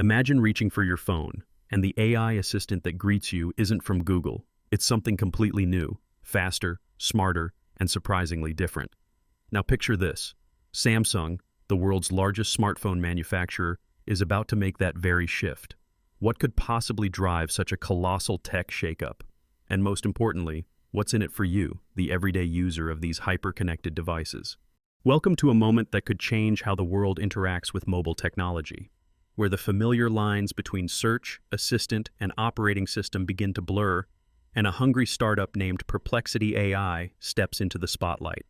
Imagine reaching for your phone, and the AI assistant that greets you isn't from Google. It's something completely new, faster, smarter, and surprisingly different. Now picture this. Samsung, the world's largest smartphone manufacturer, is about to make that very shift. What could possibly drive such a colossal tech shakeup? And most importantly, what's in it for you, the everyday user of these hyper-connected devices? Welcome to a moment that could change how the world interacts with mobile technology, where the familiar lines between search, assistant, and operating system begin to blur, and a hungry startup named Perplexity AI steps into the spotlight.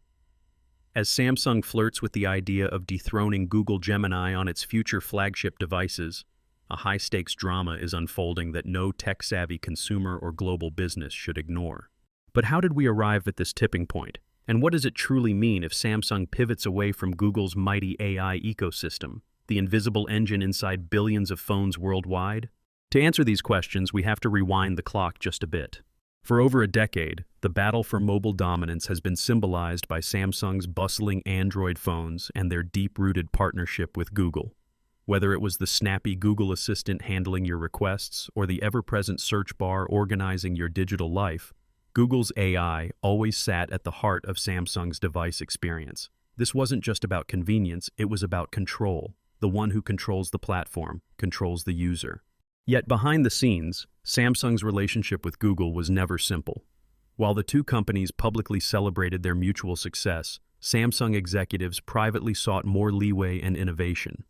As Samsung flirts with the idea of dethroning Google Gemini on its future flagship devices, a high-stakes drama is unfolding that no tech-savvy consumer or global business should ignore. But how did we arrive at this tipping point? And what does it truly mean if Samsung pivots away from Google's mighty AI ecosystem, the invisible engine inside billions of phones worldwide? To answer these questions, we have to rewind the clock just a bit. For over a decade, the battle for mobile dominance has been symbolized by Samsung's bustling Android phones and their deep-rooted partnership with Google. Whether it was the snappy Google Assistant handling your requests or the ever-present search bar organizing your digital life, Google's AI always sat at the heart of Samsung's device experience. This wasn't just about convenience, it was about control. The one who controls the platform controls the user. Yet behind the scenes, Samsung's relationship with Google was never simple. While the two companies publicly celebrated their mutual success, Samsung executives privately sought more leeway and innovation.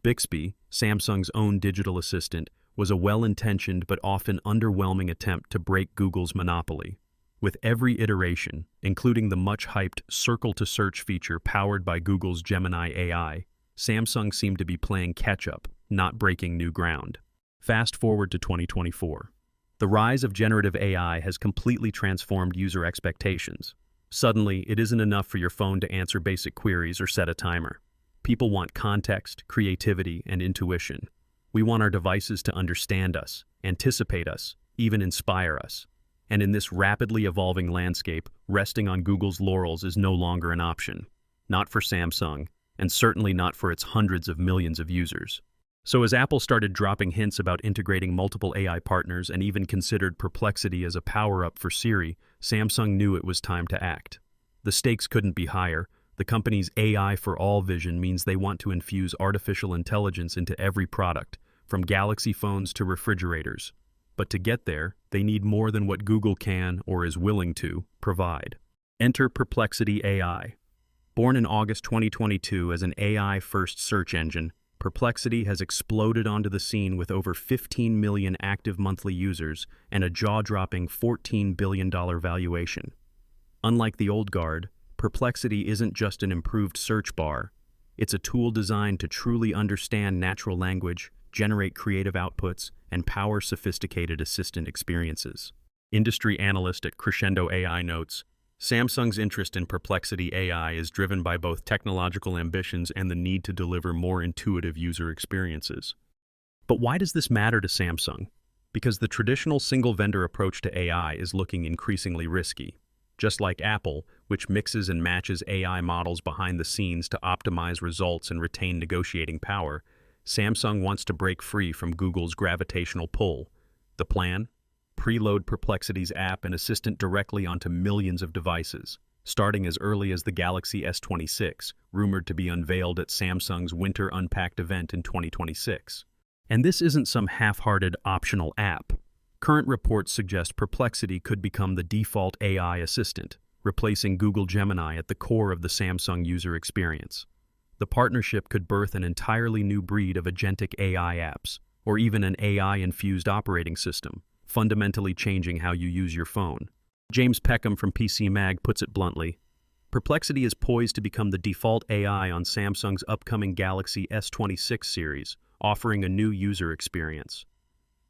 Bixby, Samsung's own digital assistant, was a well-intentioned but often underwhelming attempt to break Google's monopoly. With every iteration, including the much-hyped Circle-to-Search feature powered by Google's Gemini AI, Samsung seemed to be playing catch-up, not breaking new ground. Fast forward to 2024. The rise of generative AI has completely transformed user expectations. Suddenly, it isn't enough for your phone to answer basic queries or set a timer. People want context, creativity, and intuition. We want our devices to understand us, anticipate us, even inspire us. And in this rapidly evolving landscape, resting on Google's laurels is no longer an option. Not for Samsung, and certainly not for its hundreds of millions of users. So as Apple started dropping hints about integrating multiple AI partners and even considered Perplexity as a power-up for Siri, Samsung knew it was time to act. The stakes couldn't be higher. The company's AI for all vision means they want to infuse artificial intelligence into every product, from Galaxy phones to refrigerators. But to get there, they need more than what Google can, or is willing to, provide. Enter Perplexity AI. Born in August 2022 as an AI-first search engine, Perplexity has exploded onto the scene with over 15 million active monthly users and a jaw-dropping $14 billion valuation. Unlike the old guard, Perplexity isn't just an improved search bar. It's a tool designed to truly understand natural language, generate creative outputs, and power sophisticated assistant experiences. Industry analyst at Crescendo AI notes, Samsung's interest in Perplexity AI is driven by both technological ambitions and the need to deliver more intuitive user experiences. But why does this matter to Samsung? Because the traditional single-vendor approach to AI is looking increasingly risky. Just like Apple, which mixes and matches AI models behind the scenes to optimize results and retain negotiating power, Samsung wants to break free from Google's gravitational pull. The plan? Preload Perplexity's app and assistant directly onto millions of devices, starting as early as the Galaxy S26, rumored to be unveiled at Samsung's Winter Unpacked event in 2026. And this isn't some half-hearted optional app. Current reports suggest Perplexity could become the default AI assistant, replacing Google Gemini at the core of the Samsung user experience. The partnership could birth an entirely new breed of agentic AI apps, or even an AI-infused operating system, fundamentally changing how you use your phone. James Peckham from PC Mag puts it bluntly, Perplexity is poised to become the default AI on Samsung's upcoming Galaxy S26 series, offering a new user experience.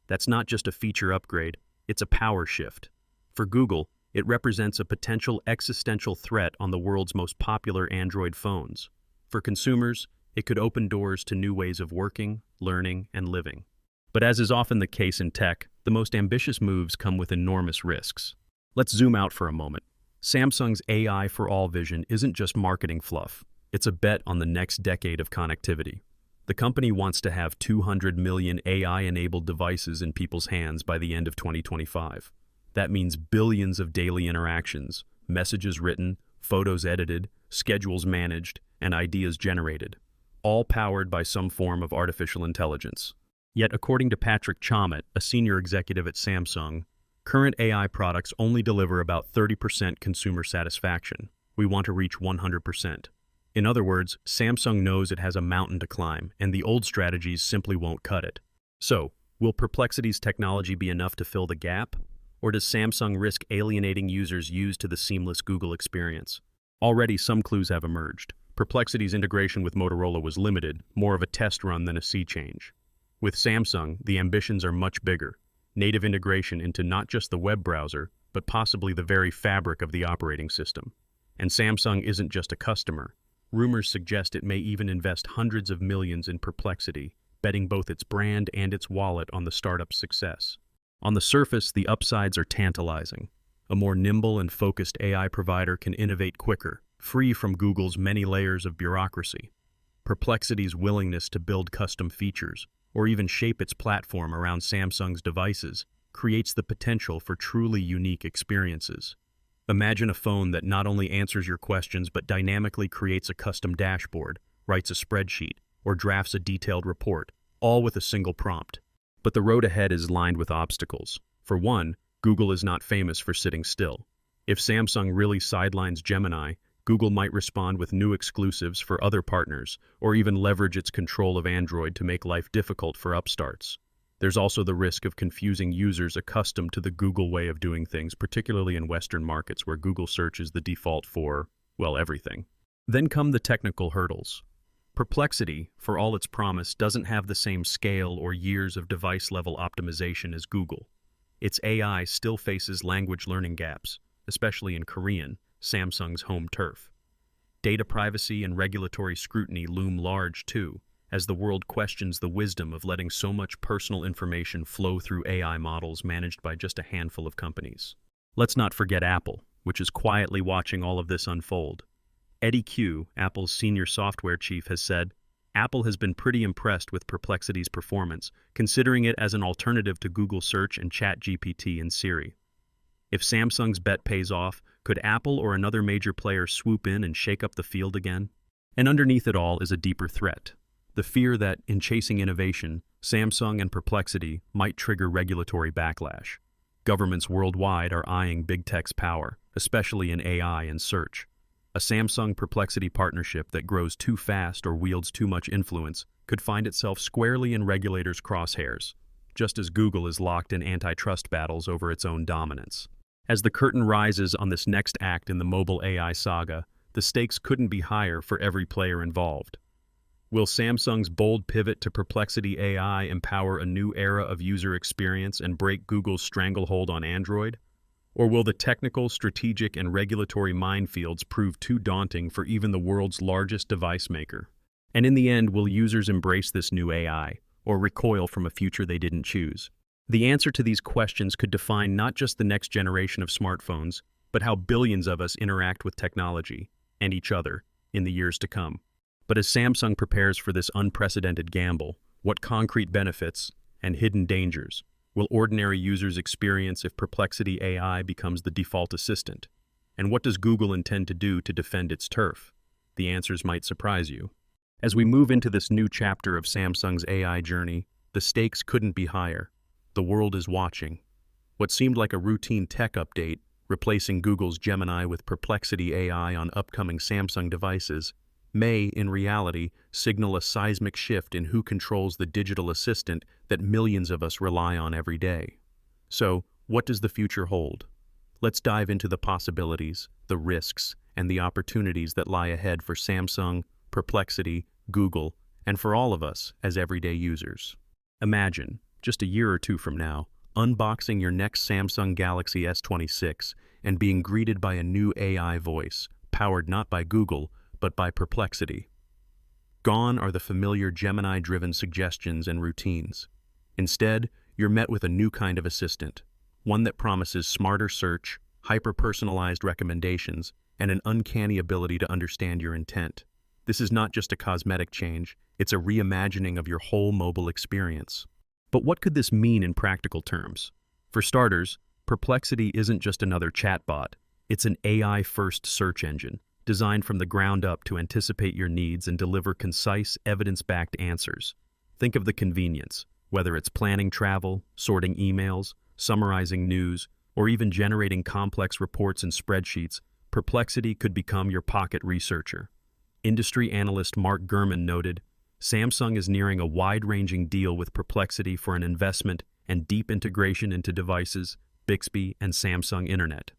That's not just a feature upgrade, it's a power shift. For Google, it represents a potential existential threat on the world's most popular Android phones. For consumers, it could open doors to new ways of working, learning, and living. But as is often the case in tech, the most ambitious moves come with enormous risks. Let's zoom out for a moment. Samsung's AI for all vision isn't just marketing fluff. It's a bet on the next decade of connectivity. The company wants to have 200 million AI-enabled devices in people's hands by the end of 2025. That means billions of daily interactions, messages written, photos edited, schedules managed, and ideas generated, all powered by some form of artificial intelligence. Yet, according to Patrick Chamet, a senior executive at Samsung, current AI products only deliver about 30% consumer satisfaction. We want to reach 100%. In other words, Samsung knows it has a mountain to climb, and the old strategies simply won't cut it. So, will Perplexity's technology be enough to fill the gap? Or does Samsung risk alienating users used to the seamless Google experience? Already, some clues have emerged. Perplexity's integration with Motorola was limited, more of a test run than a sea change. With Samsung, the ambitions are much bigger. Native integration into not just the web browser, but possibly the very fabric of the operating system. And Samsung isn't just a customer. Rumors suggest it may even invest hundreds of millions in Perplexity, betting both its brand and its wallet on the startup's success. On the surface, the upsides are tantalizing. A more nimble and focused AI provider can innovate quicker, free from Google's many layers of bureaucracy. Perplexity's willingness to build custom features, or even shape its platform around Samsung's devices, creates the potential for truly unique experiences. Imagine a phone that not only answers your questions but dynamically creates a custom dashboard, writes a spreadsheet, or drafts a detailed report, all with a single prompt. But the road ahead is lined with obstacles. For one, Google is not famous for sitting still. If Samsung really sidelines Gemini, Google might respond with new exclusives for other partners, or even leverage its control of Android to make life difficult for upstarts. There's also the risk of confusing users accustomed to the Google way of doing things, particularly in Western markets where Google search is the default for, well, everything. Then come the technical hurdles. Perplexity, for all its promise, doesn't have the same scale or years of device-level optimization as Google. Its AI still faces language learning gaps, especially in Korean, Samsung's home turf. Data privacy and regulatory scrutiny loom large, too, as the world questions the wisdom of letting so much personal information flow through AI models managed by just a handful of companies. Let's not forget Apple, which is quietly watching all of this unfold. Eddie Q, Apple's senior software chief, has said, Apple has been pretty impressed with Perplexity's performance, considering it as an alternative to Google Search and ChatGPT and Siri. If Samsung's bet pays off, could Apple or another major player swoop in and shake up the field again? And underneath it all is a deeper threat. The fear that, in chasing innovation, Samsung and Perplexity might trigger regulatory backlash. Governments worldwide are eyeing big tech's power, especially in AI and search. A Samsung-Perplexity partnership that grows too fast or wields too much influence could find itself squarely in regulators' crosshairs, just as Google is locked in antitrust battles over its own dominance. As the curtain rises on this next act in the mobile AI saga, the stakes couldn't be higher for every player involved. Will Samsung's bold pivot to Perplexity AI empower a new era of user experience and break Google's stranglehold on Android? Or will the technical, strategic, and regulatory minefields prove too daunting for even the world's largest device maker? And in the end, will users embrace this new AI, or recoil from a future they didn't choose? The answer to these questions could define not just the next generation of smartphones, but how billions of us interact with technology, and each other, in the years to come. But as Samsung prepares for this unprecedented gamble, what concrete benefits and hidden dangers will ordinary users experience if Perplexity AI becomes the default assistant? And what does Google intend to do to defend its turf? The answers might surprise you. As we move into this new chapter of Samsung's AI journey, the stakes couldn't be higher. The world is watching. What seemed like a routine tech update, replacing Google's Gemini with Perplexity AI on upcoming Samsung devices, may, in reality, signal a seismic shift in who controls the digital assistant that millions of us rely on every day. So, what does the future hold? Let's dive into the possibilities, the risks, and the opportunities that lie ahead for Samsung, Perplexity, Google, and for all of us as everyday users. Imagine, just a year or two from now, unboxing your next Samsung Galaxy S26 and being greeted by a new AI voice, powered not by Google, but by Perplexity. Gone are the familiar Gemini-driven suggestions and routines. Instead, you're met with a new kind of assistant, one that promises smarter search, hyper-personalized recommendations, and an uncanny ability to understand your intent. This is not just a cosmetic change, It's a reimagining of your whole mobile experience. But what could this mean in practical terms? For starters, Perplexity isn't just another chatbot. It's an AI-first search engine, designed from the ground up to anticipate your needs and deliver concise, evidence-backed answers. Think of the convenience, whether it's planning travel, sorting emails, summarizing news, or even generating complex reports and spreadsheets. Perplexity could become your pocket researcher. Industry analyst Mark Gurman noted, Samsung is nearing a wide-ranging deal with Perplexity for an investment and deep integration into devices, Bixby, and Samsung Internet.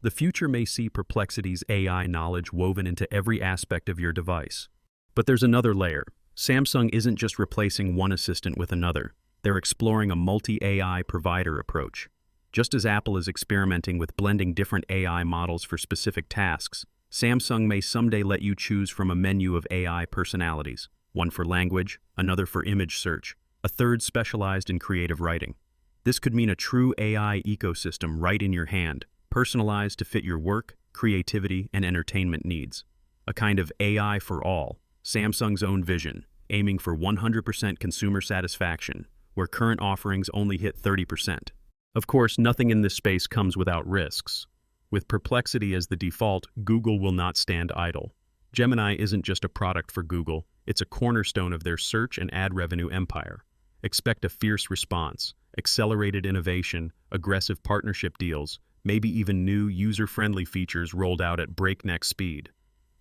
The future may see Perplexity's AI knowledge woven into every aspect of your device. But there's another layer. Samsung isn't just replacing one assistant with another. They're exploring a multi-AI provider approach. Just as Apple is experimenting with blending different AI models for specific tasks, Samsung may someday let you choose from a menu of AI personalities, one for language, another for image search, a third specialized in creative writing. This could mean a true AI ecosystem right in your hand, personalized to fit your work, creativity, and entertainment needs. A kind of AI for all, Samsung's own vision, aiming for 100% consumer satisfaction, where current offerings only hit 30%. Of course, nothing in this space comes without risks. With Perplexity as the default, Google will not stand idle. Gemini isn't just a product for Google, it's a cornerstone of their search and ad revenue empire. Expect a fierce response, accelerated innovation, aggressive partnership deals, maybe even new user-friendly features rolled out at breakneck speed.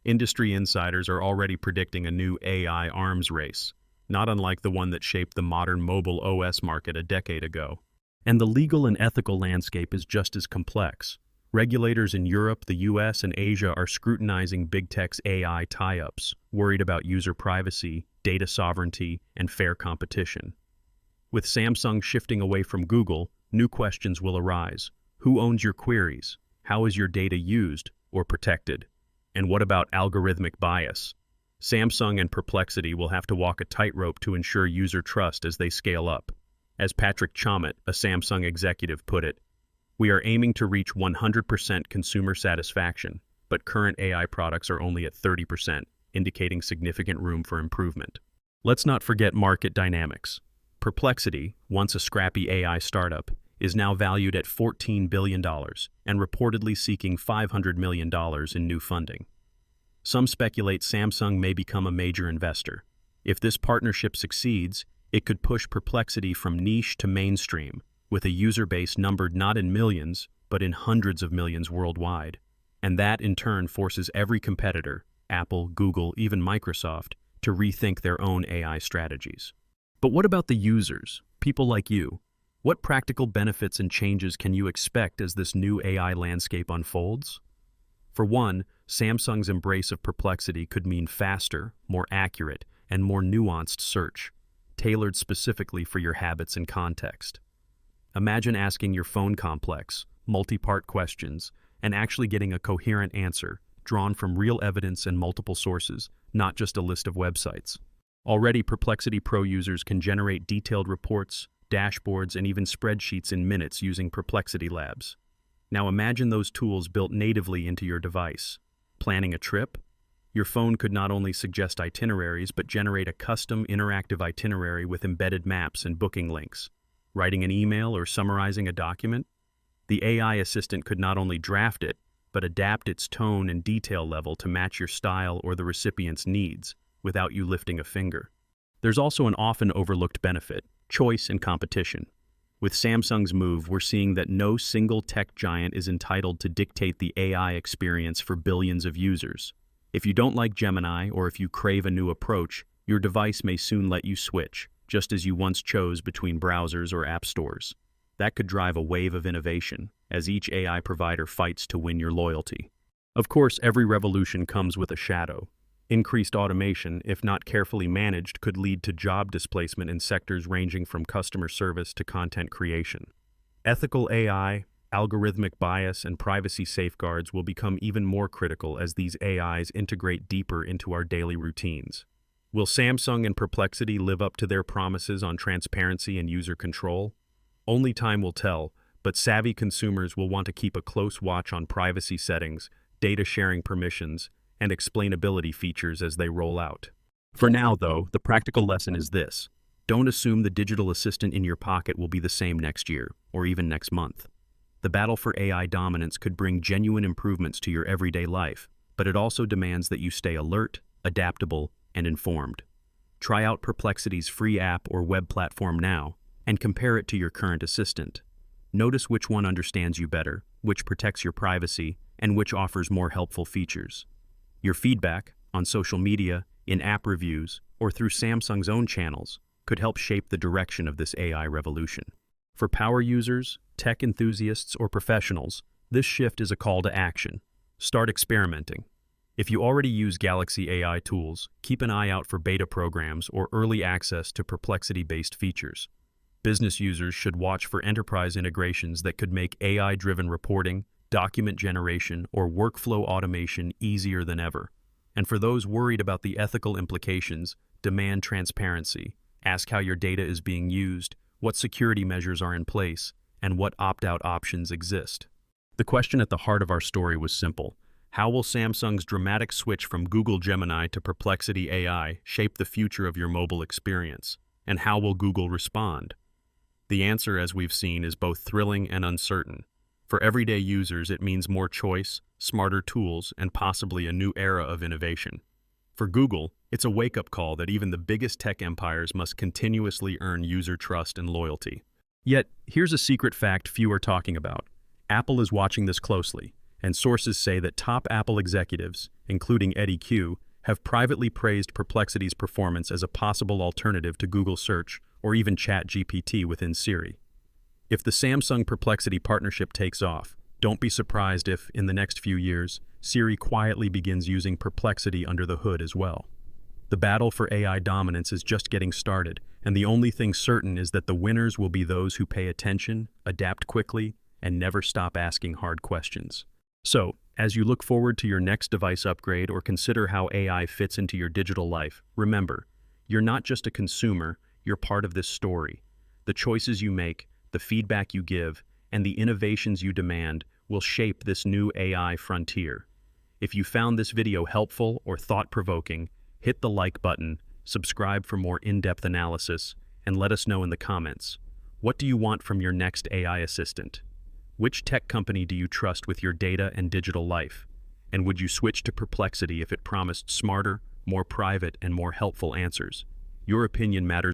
Industry insiders are already predicting a new AI arms race, not unlike the one that shaped the modern mobile OS market a decade ago. And the legal and ethical landscape is just as complex. Regulators in Europe, the US, and Asia are scrutinizing big tech's AI tie-ups, worried about user privacy, data sovereignty, and fair competition. With Samsung shifting away from Google, new questions will arise. Who owns your queries? How is your data used or protected? And what about algorithmic bias? Samsung and Perplexity will have to walk a tightrope to ensure user trust as they scale up. As Patrick Chaumet, a Samsung executive, put it, "We are aiming to reach 100% consumer satisfaction, but current AI products are only at 30%, indicating significant room for improvement." Let's not forget market dynamics. Perplexity, once a scrappy AI startup, is now valued at $14 billion and reportedly seeking $500 million in new funding. Some speculate Samsung may become a major investor. If this partnership succeeds, it could push Perplexity from niche to mainstream, with a user base numbered not in millions, but in hundreds of millions worldwide. And that, in turn, forces every competitor, Apple, Google, even Microsoft, to rethink their own AI strategies. But what about the users, people like you? What practical benefits and changes can you expect as this new AI landscape unfolds? For one, Samsung's embrace of Perplexity could mean faster, more accurate, and more nuanced search, tailored specifically for your habits and context. Imagine asking your phone complex, multi-part questions, and actually getting a coherent answer, drawn from real evidence and multiple sources, not just a list of websites. Already, Perplexity Pro users can generate detailed reports, dashboards, and even spreadsheets in minutes using Perplexity Labs. Now imagine those tools built natively into your device. Planning a trip? Your phone could not only suggest itineraries, but generate a custom interactive itinerary with embedded maps and booking links. Writing an email or summarizing a document? The AI assistant could not only draft it, but adapt its tone and detail level to match your style or the recipient's needs, without you lifting a finger. There's also an often overlooked benefit: choice and competition. With Samsung's move, we're seeing that no single tech giant is entitled to dictate the AI experience for billions of users. If you don't like Gemini, or if you crave a new approach, your device may soon let you switch, just as you once chose between browsers or app stores. That could drive a wave of innovation, as each AI provider fights to win your loyalty. Of course, every revolution comes with a shadow. Increased automation, if not carefully managed, could lead to job displacement in sectors ranging from customer service to content creation. Ethical AI, algorithmic bias, and privacy safeguards will become even more critical as these AIs integrate deeper into our daily routines. Will Samsung and Perplexity live up to their promises on transparency and user control? Only time will tell, but savvy consumers will want to keep a close watch on privacy settings, data sharing permissions, and explainability features as they roll out. For now, though, the practical lesson is this. Don't assume the digital assistant in your pocket will be the same next year, or even next month. The battle for AI dominance could bring genuine improvements to your everyday life, but it also demands that you stay alert, adaptable, and informed. Try out Perplexity's free app or web platform now, and compare it to your current assistant. Notice which one understands you better, which protects your privacy, and which offers more helpful features. Your feedback, on social media, in app reviews, or through Samsung's own channels, could help shape the direction of this AI revolution. For power users, tech enthusiasts, or professionals, this shift is a call to action. Start experimenting. If you already use Galaxy AI tools, keep an eye out for beta programs or early access to Perplexity-based features. Business users should watch for enterprise integrations that could make AI-driven reporting, document generation, or workflow automation easier than ever. And for those worried about the ethical implications, demand transparency. Ask how your data is being used, what security measures are in place, and what opt-out options exist. The question at the heart of our story was simple. How will Samsung's dramatic switch from Google Gemini to Perplexity AI shape the future of your mobile experience? And how will Google respond? The answer, as we've seen, is both thrilling and uncertain. For everyday users, it means more choice, smarter tools, and possibly a new era of innovation. For Google, it's a wake-up call that even the biggest tech empires must continuously earn user trust and loyalty. Yet, here's a secret fact few are talking about. Apple is watching this closely, and sources say that top Apple executives, including Eddie Q, have privately praised Perplexity's performance as a possible alternative to Google Search or even ChatGPT within Siri. If the Samsung Perplexity partnership takes off, don't be surprised if, in the next few years, Siri quietly begins using Perplexity under the hood as well. The battle for AI dominance is just getting started, and the only thing certain is that the winners will be those who pay attention, adapt quickly, and never stop asking hard questions. So, as you look forward to your next device upgrade or consider how AI fits into your digital life, remember, you're not just a consumer, you're part of this story. The choices you make, the feedback you give, and the innovations you demand will shape this new AI frontier. If you found this video helpful or thought-provoking, hit the like button, subscribe for more in-depth analysis, and let us know in the comments. What do you want from your next AI assistant? Which tech company do you trust with your data and digital life? And would you switch to Perplexity if it promised smarter, more private, and more helpful answers? Your opinion matters.